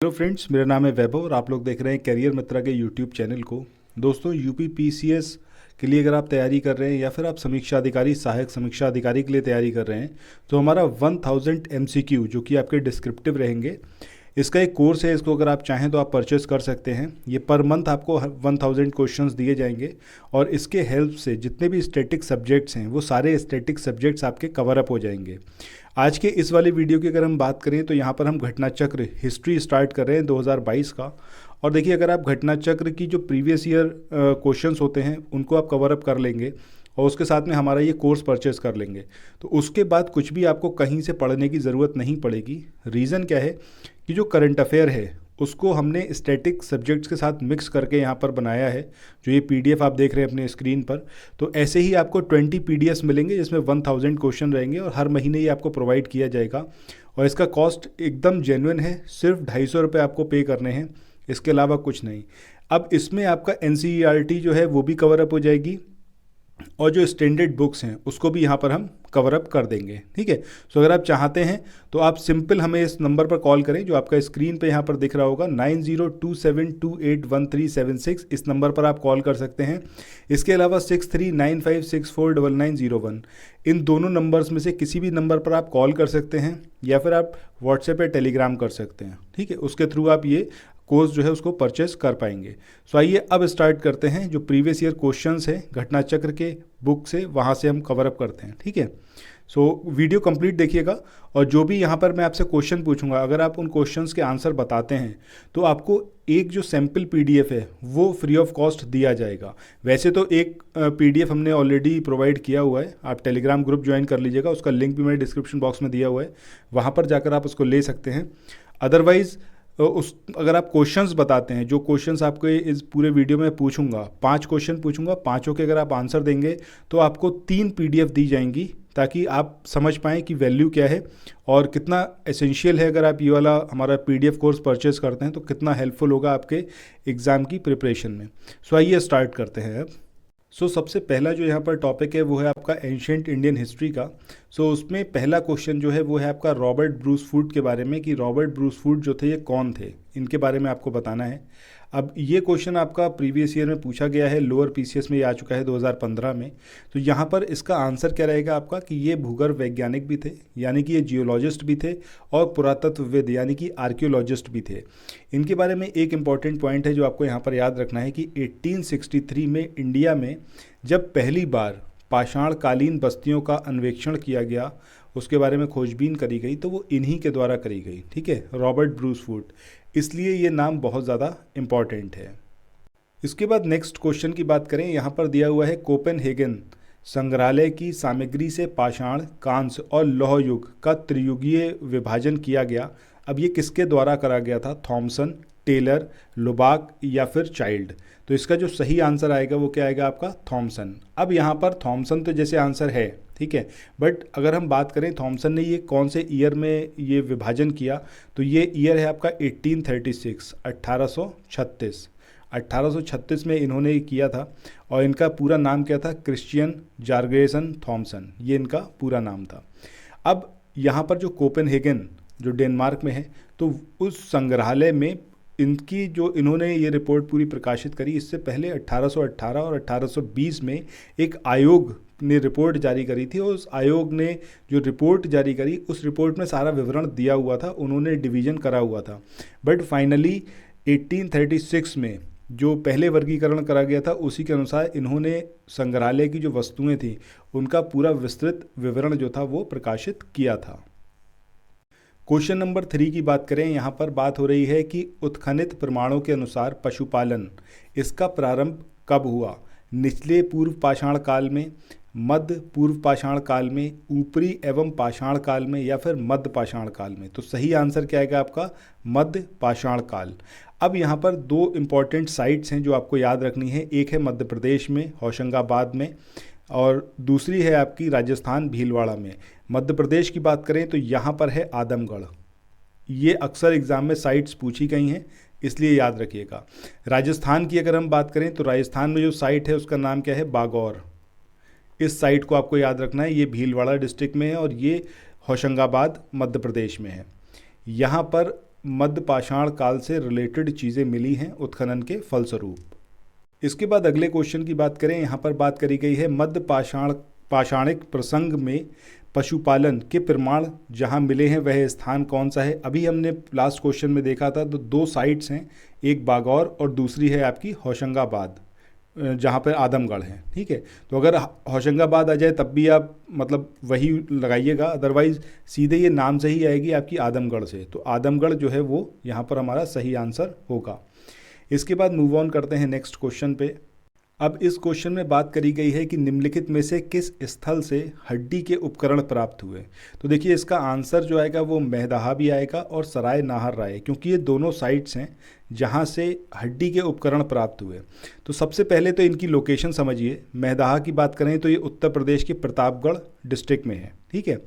Hello friends, मेरा नाम है वैभव और आप लोग देख रहे हैं करियर मित्रा के यूट्यूब चैनल को। दोस्तों, यूपी पीसीएस के लिए अगर आप तैयारी कर रहे हैं या फिर आप समीक्षा अधिकारी, सहायक समीक्षा अधिकारी के लिए तैयारी कर रहे हैं तो हमारा 1000 एमसीक्यू जो कि आपके डिस्क्रिप्टिव रहेंगे, इसका एक कोर्स है। इसको अगर आप चाहें तो आप परचेस कर सकते हैं। ये पर मंथ आपको 1000 क्वेश्चंस दिए जाएंगे और इसके हेल्प से जितने भी स्टैटिक सब्जेक्ट्स हैं वो सारे स्टैटिक सब्जेक्ट्स आपके कवर अप हो जाएंगे। आज के इस वाले वीडियो की अगर हम बात करें तो यहाँ पर हम घटना चक्र हिस्ट्री स्टार्ट कर रहे हैं 2022 का। और देखिए, अगर आप घटना चक्र की जो प्रीवियस ईयर क्वेश्चंस होते हैं उनको आप कवर अप कर लेंगे और उसके साथ में हमारा ये कोर्स परचेस कर लेंगे तो उसके बाद कुछ भी आपको कहीं से पढ़ने की ज़रूरत नहीं पड़ेगी। रीज़न क्या है कि जो करंट अफेयर है उसको हमने स्टैटिक सब्जेक्ट्स के साथ मिक्स करके यहाँ पर बनाया है। जो ये पीडीएफ आप देख रहे हैं अपने स्क्रीन पर, तो ऐसे ही आपको 20 पीडीएफ मिलेंगे जिसमें 1000 क्वेश्चन रहेंगे और हर महीने ये आपको प्रोवाइड किया जाएगा। और इसका कॉस्ट एकदम जेन्युइन है, सिर्फ 250 रुपये आपको पे करने हैं, इसके अलावा कुछ नहीं। अब इसमें आपका एनसीईआरटी जो है वो भी कवर अप हो जाएगी और जो स्टैंडर्ड बुक्स हैं उसको भी यहाँ पर हम कवर अप कर देंगे। ठीक है, सो अगर आप चाहते हैं तो आप सिंपल हमें इस नंबर पर कॉल करें जो आपका स्क्रीन पे यहाँ पर दिख रहा होगा, 9027281376। इस नंबर पर आप कॉल कर सकते हैं। इसके अलावा 6395649901, इन दोनों नंबर्स में से किसी भी नंबर पर आप कॉल कर सकते हैं या फिर आप व्हाट्सएप या टेलीग्राम कर सकते हैं। ठीक है, उसके थ्रू आप ये कोर्स जो है उसको परचेस कर पाएंगे। सो आइए अब स्टार्ट करते हैं। जो प्रीवियस ईयर क्वेश्चंस हैं घटना चक्र के बुक से, वहाँ से हम कवर अप करते हैं। ठीक है, सो वीडियो कंप्लीट देखिएगा और जो भी यहाँ पर मैं आपसे क्वेश्चन पूछूंगा, अगर आप उन क्वेश्चंस के आंसर बताते हैं तो आपको एक जो सैम्पल पीडीएफ है वो फ्री ऑफ कॉस्ट दिया जाएगा। वैसे तो एक पीडीएफ हमने ऑलरेडी प्रोवाइड किया हुआ है, आप टेलीग्राम ग्रुप ज्वाइन कर लीजिएगा, उसका लिंक भी मेरे डिस्क्रिप्शन बॉक्स में दिया हुआ है, वहाँ पर जाकर आप उसको ले सकते हैं। अदरवाइज़ अगर आप क्वेश्चंस बताते हैं, जो क्वेश्चंस आपको इस पूरे वीडियो में पूछूंगा, 5 क्वेश्चन पूछूंगा, पाँचों के अगर आप आंसर देंगे तो आपको 3 पीडीएफ दी जाएंगी ताकि आप समझ पाएँ कि वैल्यू क्या है और कितना एसेंशियल है। अगर आप ये वाला हमारा पीडीएफ कोर्स परचेज करते हैं तो कितना हेल्पफुल होगा आपके एग्ज़ाम की प्रिपरेशन में। सो आइए स्टार्ट करते हैं अब। सबसे पहला जो यहाँ पर टॉपिक है वो है आपका एंशिएंट इंडियन हिस्ट्री का। उसमें पहला क्वेश्चन जो है वो है आपका रॉबर्ट ब्रूस फूड के बारे में, कि रॉबर्ट ब्रूस फूड जो थे ये कौन थे, इनके बारे में आपको बताना है। अब ये क्वेश्चन आपका प्रीवियस ईयर में पूछा गया है, लोअर पीसीएस में ये आ चुका है 2015 में। तो यहाँ पर इसका आंसर क्या रहेगा आपका कि ये भूगर्भ वैज्ञानिक भी थे, यानी कि ये जियोलॉजिस्ट भी थे, और पुरातत्वविद यानी कि आर्कियोलॉजिस्ट भी थे। इनके बारे में एक इम्पॉर्टेंट पॉइंट है जो आपको यहाँ पर याद रखना है कि 1863 में इंडिया में जब पहली बार पाषाणकालीन बस्तियों का अन्वेषण किया गया, उसके बारे में खोजबीन करी गई, तो वो इन्हीं के द्वारा करी गई। ठीक है, रॉबर्ट ब्रूस फूड, इसलिए ये नाम बहुत ज़्यादा इम्पॉर्टेंट है। इसके बाद नेक्स्ट क्वेश्चन की बात करें, यहाँ पर दिया हुआ है कोपेनहेगन संग्रहालय की सामग्री से पाषाण, कांस्य और लौह युग का त्रियुगीय विभाजन किया गया। अब ये किसके द्वारा करा गया था? थॉमसन, टेलर, लुबाक या फिर चाइल्ड? तो इसका जो सही आंसर आएगा वो क्या आएगा आपका? थॉमसन। अब यहाँ पर थॉमसन तो जैसे आंसर है, ठीक है, बट अगर हम बात करें थॉमसन ने ये कौन से ईयर में ये विभाजन किया, तो ये ईयर है आपका 1836, 1836। 1836 में इन्होंने किया था और इनका पूरा नाम क्या था? क्रिश्चियन जार्गेसन थॉमसन, ये इनका पूरा नाम था। अब यहाँ पर जो कोपेनहेगन जो डेनमार्क में है, तो उस संग्रहालय में इनकी जो इन्होंने ये रिपोर्ट पूरी प्रकाशित करी, इससे पहले 1818 और 1820 में एक आयोग ने रिपोर्ट जारी करी थी और उस आयोग ने जो रिपोर्ट जारी करी उस रिपोर्ट में सारा विवरण दिया हुआ था, उन्होंने डिवीज़न करा हुआ था। बट फाइनली 1836 में जो पहले वर्गीकरण करा गया था उसी के अनुसार इन्होंने संग्रहालय की जो वस्तुएं थी उनका पूरा विस्तृत विवरण जो था वो प्रकाशित किया था। क्वेश्चन नंबर 3 की बात करें, यहाँ पर बात हो रही है कि उत्खनित प्रमाणों के अनुसार पशुपालन इसका प्रारंभ कब हुआ? निचले पूर्व पाषाण काल में, मध्य पूर्व पाषाण काल में, ऊपरी एवं पाषाण काल में या फिर मध्य पाषाण काल में? तो सही आंसर क्या आएगा आपका? मध्य पाषाण काल। अब यहाँ पर 2 इम्पॉर्टेंट साइट्स हैं जो आपको याद रखनी है। एक है मध्य प्रदेश में होशंगाबाद में और दूसरी है आपकी राजस्थान भीलवाड़ा में। मध्य प्रदेश की बात करें तो यहाँ पर है आदमगढ़। ये अक्सर एग्ज़ाम में साइट्स पूछी गई हैं, इसलिए याद रखिएगा। राजस्थान की अगर हम बात करें तो राजस्थान में जो साइट है उसका नाम क्या है? बागौर। इस साइट को आपको याद रखना है, ये भीलवाड़ा डिस्ट्रिक्ट में है और ये होशंगाबाद मध्य प्रदेश में है। यहाँ पर मध्य पाषाण काल से रिलेटेड चीज़ें मिली हैं उत्खनन के फलस्वरूप। इसके बाद अगले क्वेश्चन की बात करें, यहाँ पर बात करी गई है मध्य पाषाणिक प्रसंग में पशुपालन के प्रमाण जहाँ मिले हैं वह स्थान कौन सा है। अभी हमने लास्ट क्वेश्चन में देखा था तो 2 साइट्स हैं, एक बागौर और दूसरी है आपकी होशंगाबाद, जहाँ पर आदमगढ़ है। ठीक है, तो अगर होशंगाबाद आ जाए तब भी आप मतलब वही लगाइएगा, अदरवाइज़ सीधे ये नाम से ही आएगी आपकी आदमगढ़ से, तो आदमगढ़ जो है वो यहाँ पर हमारा सही आंसर होगा। इसके बाद मूव ऑन करते हैं नेक्स्ट क्वेश्चन पे। अब इस क्वेश्चन में बात करी गई है कि निम्नलिखित में से किस स्थल से हड्डी के उपकरण प्राप्त हुए। तो देखिए इसका आंसर जो आएगा वो मैदाहा भी आएगा और सराय नाहर राय, क्योंकि ये दोनों साइट्स हैं जहां से हड्डी के उपकरण प्राप्त हुए। तो सबसे पहले तो इनकी लोकेशन समझिए। मैदाहा की बात करें तो ये उत्तर प्रदेश के प्रतापगढ़ डिस्ट्रिक्ट में है। ठीक है,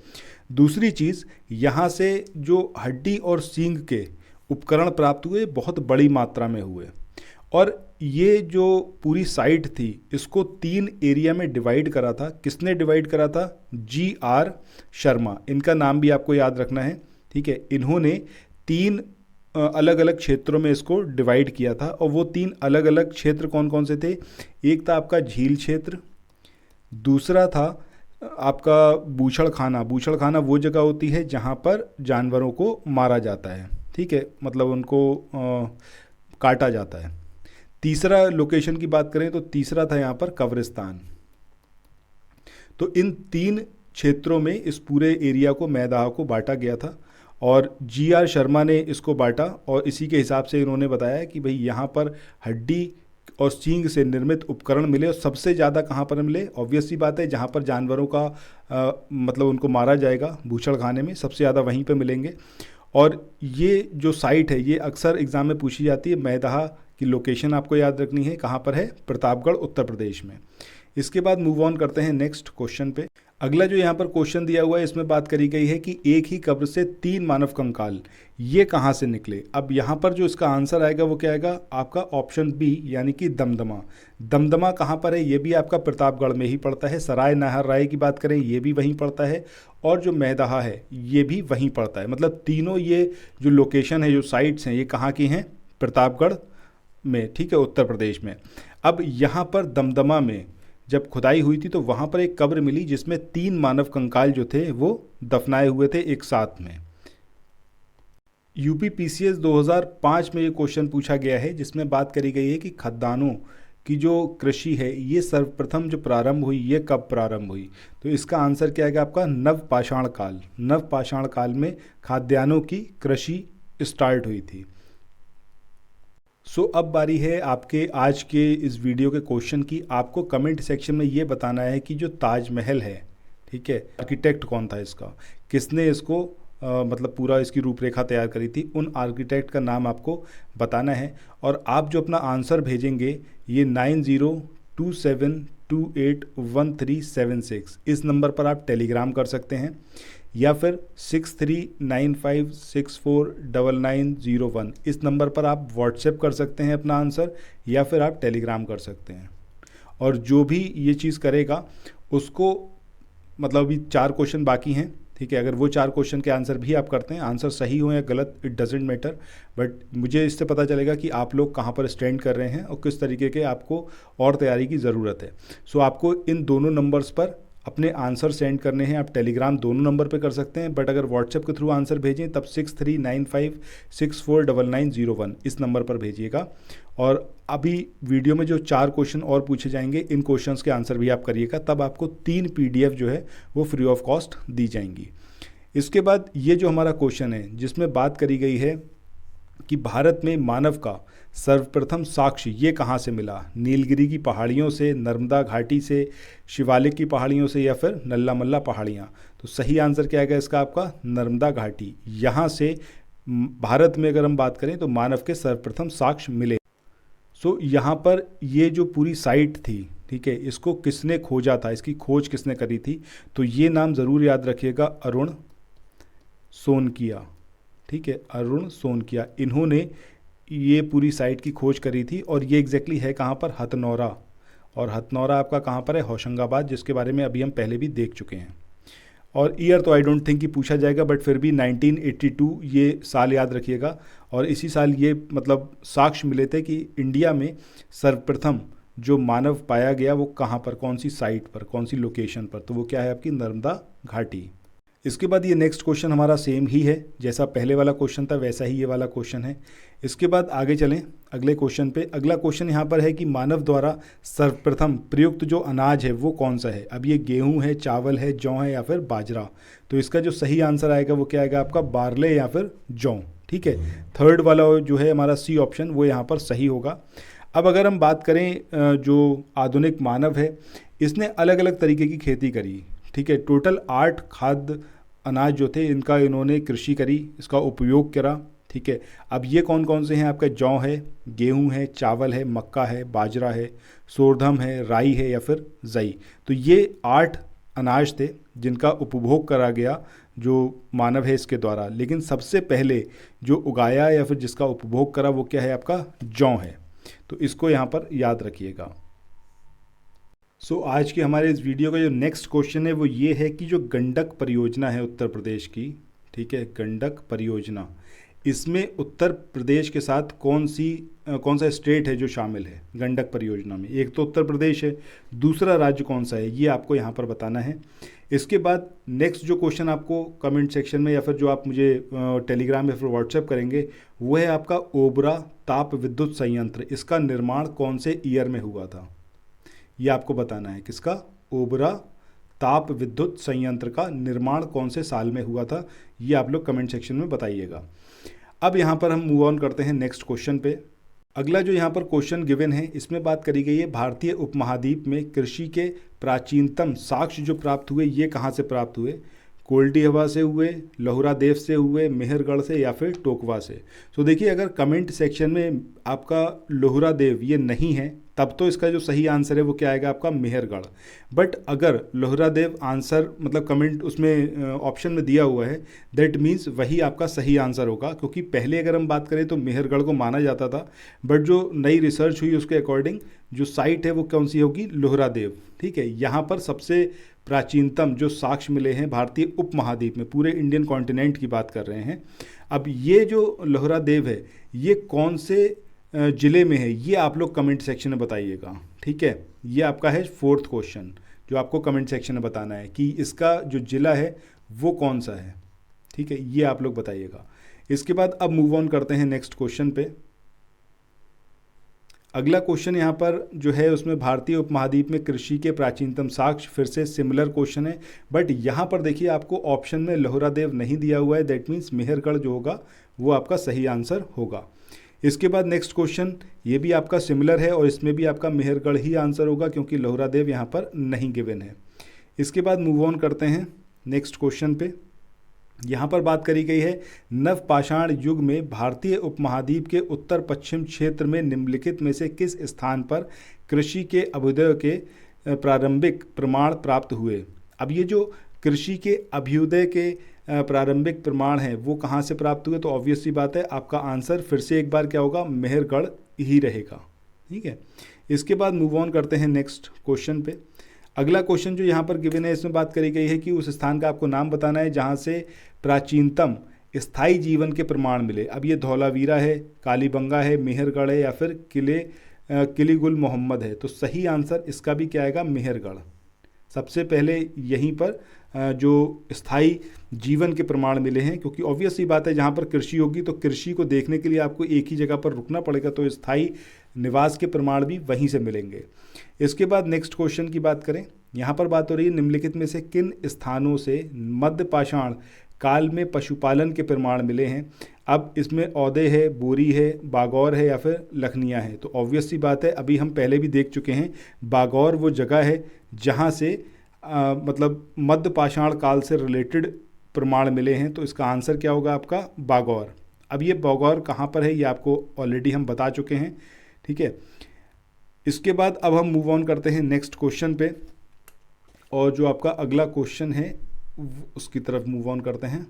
दूसरी चीज़, यहाँ से जो हड्डी और सींग के उपकरण प्राप्त हुए बहुत बड़ी मात्रा में हुए, और ये जो पूरी साइट थी इसको 3 एरिया में डिवाइड करा था। किसने डिवाइड करा था? GR शर्मा, इनका नाम भी आपको याद रखना है। ठीक है, इन्होंने 3 अलग अलग क्षेत्रों में इसको डिवाइड किया था, और वो 3 अलग अलग क्षेत्र कौन कौन से थे? एक था आपका झील क्षेत्र, दूसरा था आपका बूछड़खाना। बूछड़खाना वो जगह होती है जहाँ पर जानवरों को मारा जाता है। ठीक है, मतलब उनको काटा जाता है। तीसरा लोकेशन की बात करें तो तीसरा था यहाँ पर कब्रिस्तान। तो इन 3 क्षेत्रों में इस पूरे एरिया को मैदाहा को बांटा गया था, और GR शर्मा ने इसको बांटा, और इसी के हिसाब से इन्होंने बताया कि भाई यहाँ पर हड्डी और सींग से निर्मित उपकरण मिले, और सबसे ज़्यादा कहाँ पर मिले? ऑब्वियस सी बात है, जहाँ पर जानवरों का मतलब उनको मारा जाएगा बूछड़खाने में, सबसे ज़्यादा वहीं पर मिलेंगे। और ये जो साइट है ये अक्सर एग्ज़ाम में पूछी जाती है। मैदाहा की लोकेशन आपको याद रखनी है, कहाँ पर है? प्रतापगढ़ उत्तर प्रदेश में। इसके बाद मूव ऑन करते हैं नेक्स्ट क्वेश्चन पे। अगला जो यहाँ पर क्वेश्चन दिया हुआ है इसमें बात करी गई है कि एक ही कब्र से 3 मानव कंकाल ये कहाँ से निकले। अब यहाँ पर जो इसका आंसर आएगा वो क्या आएगा? आपका ऑप्शन बी, यानी कि दमदमा। दमदमा कहाँ पर है? ये भी आपका प्रतापगढ़ में ही पड़ता है। सराय नाहर राय की बात करें ये भी वहीं पड़ता है, और जो मैदाहा है ये भी वहीं पड़ता है। मतलब तीनों ये जो लोकेशन है, जो साइट्स हैं, ये कहाँ की हैं? प्रतापगढ़ में। ठीक है, उत्तर प्रदेश में। अब यहाँ पर दमदमा में जब खुदाई हुई थी तो वहाँ पर एक कब्र मिली जिसमें 3 मानव कंकाल जो थे वो दफनाए हुए थे एक साथ में। UPPCS 2005 में ये क्वेश्चन पूछा गया है, जिसमें बात करी गई है कि खद्दानों की जो कृषि है ये सर्वप्रथम जो प्रारंभ हुई ये कब प्रारंभ हुई। तो इसका आंसर क्या आएगा आपका? नवपाषाण काल। नवपाषाण काल में खाद्यान्नों की कृषि स्टार्ट हुई थी। अब बारी है आपके आज के इस वीडियो के क्वेश्चन की। आपको कमेंट सेक्शन में ये बताना है कि जो ताजमहल है, ठीक है, आर्किटेक्ट कौन था इसका, किसने इसको मतलब पूरा इसकी रूपरेखा तैयार करी थी, उन आर्किटेक्ट का नाम आपको बताना है। और आप जो अपना आंसर भेजेंगे ये 9027281376 इस नंबर पर आप टेलीग्राम कर सकते हैं, या फिर 6395649901 इस नंबर पर आप व्हाट्सएप कर सकते हैं अपना आंसर, या फिर आप टेलीग्राम कर सकते हैं। और जो भी ये चीज़ करेगा उसको, मतलब अभी 4 क्वेश्चन बाकी हैं, ठीक है, अगर वो 4 क्वेश्चन के आंसर भी आप करते हैं, आंसर सही हो या गलत इट डजेंट मैटर, बट मुझे इससे पता चलेगा कि आप लोग कहाँ पर स्टैंड कर रहे हैं और किस तरीके के आपको और तैयारी की ज़रूरत है। आपको इन दोनों नंबर्स पर अपने आंसर सेंड करने हैं। आप टेलीग्राम दोनों नंबर पे कर सकते हैं, बट अगर व्हाट्सएप के थ्रू आंसर भेजें तब 6395649901 इस नंबर पर भेजिएगा। और अभी वीडियो में जो 4 क्वेश्चन और पूछे जाएंगे इन क्वेश्चंस के आंसर भी आप करिएगा, तब आपको 3 PDF जो है वो फ्री ऑफ कॉस्ट दी जाएंगी। इसके बाद ये जो हमारा क्वेश्चन है जिसमें बात करी गई है कि भारत में मानव का सर्वप्रथम साक्ष्य ये कहाँ से मिला? नीलगिरी की पहाड़ियों से, नर्मदा घाटी से, शिवालिक की पहाड़ियों से, या फिर नल्ला मल्ला पहाड़ियाँ। तो सही आंसर क्या आएगा इसका आपका? नर्मदा घाटी। यहाँ से भारत में अगर हम बात करें तो मानव के सर्वप्रथम साक्ष्य मिले। यहाँ पर ये जो पूरी साइट थी, ठीक है, इसको किसने खोजा था, इसकी खोज किसने करी थी? तो ये नाम ज़रूर याद रखिएगा, अरुण सोनकिया। ठीक है, अरुण सोनकिया, इन्होंने ये पूरी साइट की खोज करी थी। और ये एग्जैक्टली है कहाँ पर? हथनौरा। और हथनौरा आपका कहाँ पर है? होशंगाबाद, जिसके बारे में अभी हम पहले भी देख चुके हैं। और ईयर तो आई डोंट थिंक कि पूछा जाएगा, बट फिर भी 1982 ये साल याद रखिएगा। और इसी साल ये मतलब साक्ष्य मिले थे कि इंडिया में सर्वप्रथम जो मानव पाया गया वो कहाँ पर, कौन सी साइट पर, कौन सी लोकेशन पर, तो वो क्या है आपकी नर्मदा घाटी। इसके बाद ये नेक्स्ट क्वेश्चन हमारा सेम ही है, जैसा पहले वाला क्वेश्चन था वैसा ही ये वाला क्वेश्चन है। इसके बाद आगे चलें अगले क्वेश्चन पे। अगला क्वेश्चन यहाँ पर है कि मानव द्वारा सर्वप्रथम प्रयुक्त जो अनाज है वो कौन सा है। अब ये गेहूं है, चावल है, जौ है या फिर बाजरा। तो इसका जो सही आंसर आएगा वो क्या आएगा आपका, बारले या फिर जौ। ठीक है, थर्ड वाला जो है हमारा सी ऑप्शन वो यहाँ पर सही होगा। अब अगर हम बात करें जो आधुनिक मानव है, इसने अलग अलग तरीके की खेती करी। ठीक है, टोटल 8 खाद्य अनाज जो थे इनका इन्होंने कृषि करी, इसका उपयोग करा। ठीक है, अब ये कौन कौन से हैं आपका, जौ है, गेहूं है, चावल है, मक्का है, बाजरा है, सोरधम है, राई है या फिर जई। तो ये 8 अनाज थे जिनका उपभोग करा गया जो मानव है इसके द्वारा। लेकिन सबसे पहले जो उगाया या फिर जिसका उपभोग करा वो क्या है आपका, जौ है। तो इसको यहाँ पर याद रखिएगा। आज के हमारे इस वीडियो का जो नेक्स्ट क्वेश्चन है वो ये है कि जो गंडक परियोजना है उत्तर प्रदेश की, ठीक है, गंडक परियोजना, इसमें उत्तर प्रदेश के साथ कौन सा स्टेट है जो शामिल है गंडक परियोजना में। एक तो उत्तर प्रदेश है, दूसरा राज्य कौन सा है ये आपको यहाँ पर बताना है। इसके बाद नेक्स्ट जो क्वेश्चन आपको कमेंट सेक्शन में या फिर जो आप मुझे टेलीग्राम या फिर व्हाट्सएप करेंगे वो है आपका ओबरा ताप विद्युत संयंत्र, इसका निर्माण कौन से ईयर में हुआ था ये आपको बताना है। किसका, ओबरा ताप विद्युत संयंत्र का निर्माण कौन से साल में हुआ था ये आप लोग कमेंट सेक्शन में बताइएगा। अब यहाँ पर हम मूव ऑन करते हैं नेक्स्ट क्वेश्चन पे। अगला जो यहाँ पर क्वेश्चन गिवन है इसमें बात करी गई है भारतीय उपमहाद्वीप में कृषि के प्राचीनतम साक्ष्य जो प्राप्त हुए ये कहाँ से प्राप्त हुए। कोल्डी हवा से हुए, लोहरा देव से हुए, मेहरगढ़ से या फिर टोकवा से। तो देखिए अगर कमेंट सेक्शन में आपका लोहरा देव ये नहीं है तब तो इसका जो सही आंसर है वो क्या आएगा आपका मेहरगढ़। बट अगर लोहरा देव आंसर मतलब कमेंट उसमें ऑप्शन में दिया हुआ है दैट मीन्स वही आपका सही आंसर होगा, क्योंकि पहले अगर हम बात करें तो मेहरगढ़ को माना जाता था, बट जो नई रिसर्च हुई उसके अकॉर्डिंग जो साइट है वो कौन सी होगी, लोहरा देव। ठीक है, यहाँ पर सबसे प्राचीनतम जो साक्ष्य मिले हैं भारतीय उपमहाद्वीप में, पूरे इंडियन कॉन्टिनेंट की बात कर रहे हैं। अब ये जो लोहरा देव है ये कौन से ज़िले में है ये आप लोग कमेंट सेक्शन में बताइएगा। ठीक है, ये आपका है 4th क्वेश्चन जो आपको कमेंट सेक्शन में बताना है कि इसका जो ज़िला है वो कौन सा है। ठीक है, ये आप लोग बताइएगा। इसके बाद अब मूव ऑन करते हैं नेक्स्ट क्वेश्चन पे। अगला क्वेश्चन यहाँ पर जो है उसमें भारतीय उपमहाद्वीप में कृषि के प्राचीनतम साक्ष्य, फिर से सिमिलर क्वेश्चन है, बट यहाँ पर देखिए आपको ऑप्शन में लोहरा देव नहीं दिया हुआ है, दैट मीन्स मेहरगढ़ जो होगा वो आपका सही आंसर होगा। इसके बाद नेक्स्ट क्वेश्चन ये भी आपका सिमिलर है और इसमें भी आपका मेहरगढ़ ही आंसर होगा क्योंकि लोहरा देव यहाँ पर नहीं गिवन है। इसके बाद मूव ऑन करते हैं नेक्स्ट क्वेश्चन पे। यहाँ पर बात करी गई है नवपाषाण युग में भारतीय उपमहाद्वीप के उत्तर पश्चिम क्षेत्र में निम्नलिखित में से किस स्थान पर कृषि के अभ्युदय के प्रारंभिक प्रमाण प्राप्त हुए। अब ये जो कृषि के अभ्युदय के प्रारंभिक प्रमाण हैं वो कहाँ से प्राप्त हुए, तो ऑब्वियस सी बात है आपका आंसर फिर से एक बार क्या होगा, मेहरगढ़ ही रहेगा। ठीक है, इसके बाद मूव ऑन करते हैं नेक्स्ट क्वेश्चन पे। अगला क्वेश्चन जो यहाँ पर गिवन है इसमें बात करी गई है कि उस स्थान का आपको नाम बताना है जहाँ से प्राचीनतम स्थायी जीवन के प्रमाण मिले। अब ये धौलावीरा है, कालीबंगा है, मेहरगढ़ है या फिर किली गुल मोहम्मद है। तो सही आंसर इसका भी क्या आएगा, मेहरगढ़। सबसे पहले यहीं पर जो स्थायी जीवन के प्रमाण मिले हैं, क्योंकि ऑब्वियस सी बात है जहाँ पर कृषि होगी तो कृषि को देखने के लिए आपको एक ही जगह पर रुकना पड़ेगा, तो स्थायी निवास के प्रमाण भी वहीं से मिलेंगे। इसके बाद नेक्स्ट क्वेश्चन की बात करें, यहाँ पर बात हो रही है निम्नलिखित में से किन स्थानों से मध्य पाषाण काल में पशुपालन के प्रमाण मिले हैं। अब इसमें औदे है, बोरी है, बागौर है या फिर लखनिया है। तो ऑब्वियस सी बात है अभी हम पहले भी देख चुके हैं, बागौर वो जगह है जहाँ से मतलब मध्य पाषाण काल से रिलेटेड प्रमाण मिले हैं, तो इसका आंसर क्या होगा आपका, बागौर। अब ये बागौर कहाँ पर है ये आपको ऑलरेडी हम बता चुके हैं। ठीक है, इसके बाद अब हम मूव ऑन करते हैं नेक्स्ट क्वेश्चन पे और जो आपका अगला क्वेश्चन है उसकी तरफ मूव ऑन करते हैं।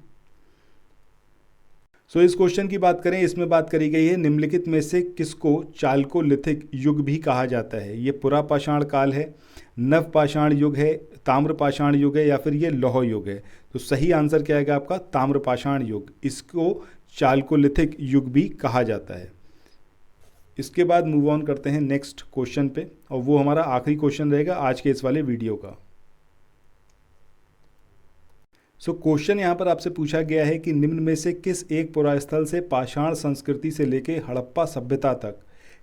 इस क्वेश्चन की बात करें, इसमें बात करी गई है निम्नलिखित में से किसको चालकोलिथिक युग भी कहा जाता है। ये पुरापाषाण काल है, नवपाषाण युग है, ताम्रपाषाण युग है या फिर ये लौह युग है? तो सही आंसर क्या आएगा आपका? ताम्रपाषाण युग। इसको चाल्कोलिथिक युग भी कहा जाता है। इसके बाद मूव ऑन करते हैं नेक्स्ट क्वेश्चन पे, और वो हमारा आखिरी क्वेश्चन रहेगा आज के इस वाले वीडियो का। क्वेश्चन यहाँ पर आपसे पूछा गया है कि निम्न में से किस एक पुरास्थल से पाषाण संस्कृति से लेकर हड़प्पा सभ्यता तक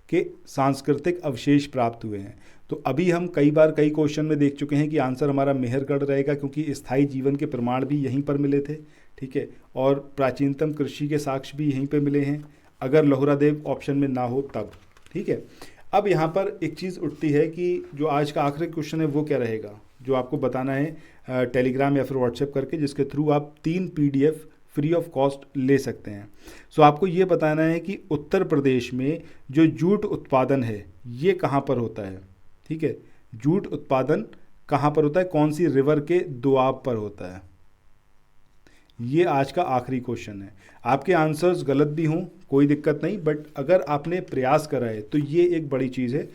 के सांस्कृतिक अवशेष प्राप्त हुए हैं? तो अभी हम कई बार कई क्वेश्चन में देख चुके हैं कि आंसर हमारा मेहरगढ़ रहेगा, क्योंकि स्थायी जीवन के प्रमाण भी यहीं पर मिले थे, ठीक है, और प्राचीनतम कृषि के साक्ष्य भी यहीं पर मिले हैं, अगर लहुरादेव ऑप्शन में ना हो तब, ठीक है। अब यहाँ पर एक चीज़ उठती है कि जो आज का आखिरी क्वेश्चन है वो क्या रहेगा, जो आपको बताना है टेलीग्राम या फिर व्हाट्सएप करके, जिसके थ्रू आप 3 PDF फ्री ऑफ कॉस्ट ले सकते हैं। आपको ये बताना है कि उत्तर प्रदेश में जो जूट उत्पादन है ये कहाँ पर होता है, ठीक है, जूट उत्पादन कहाँ पर होता है, कौन सी रिवर के दोआब पर होता है, ये आज का आखिरी क्वेश्चन है। आपके आंसर्स गलत भी हों कोई दिक्कत नहीं, बट अगर आपने प्रयास करा है तो ये एक बड़ी चीज़ है।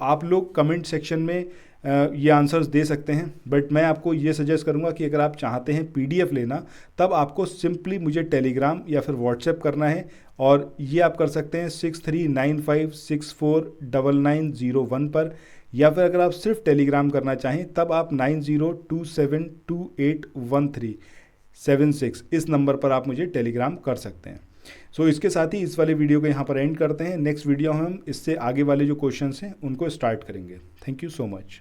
आप लोग कमेंट सेक्शन में ये आंसर्स दे सकते हैं, बट मैं आपको ये सजेस्ट करूँगा कि अगर आप चाहते हैं PDF लेना, तब आपको सिंपली मुझे टेलीग्राम या फिर व्हाट्सएप करना है, और ये आप कर सकते हैं 6395649901 पर, या फिर अगर आप सिर्फ टेलीग्राम करना चाहें तब आप 9027281376 इस नंबर पर आप मुझे टेलीग्राम कर सकते हैं। इसके साथ ही इस वाले वीडियो को यहाँ पर एंड करते हैं। नेक्स्ट वीडियो में हम इससे आगे वाले जो क्वेश्चंस हैं उनको स्टार्ट करेंगे। Thank you so much.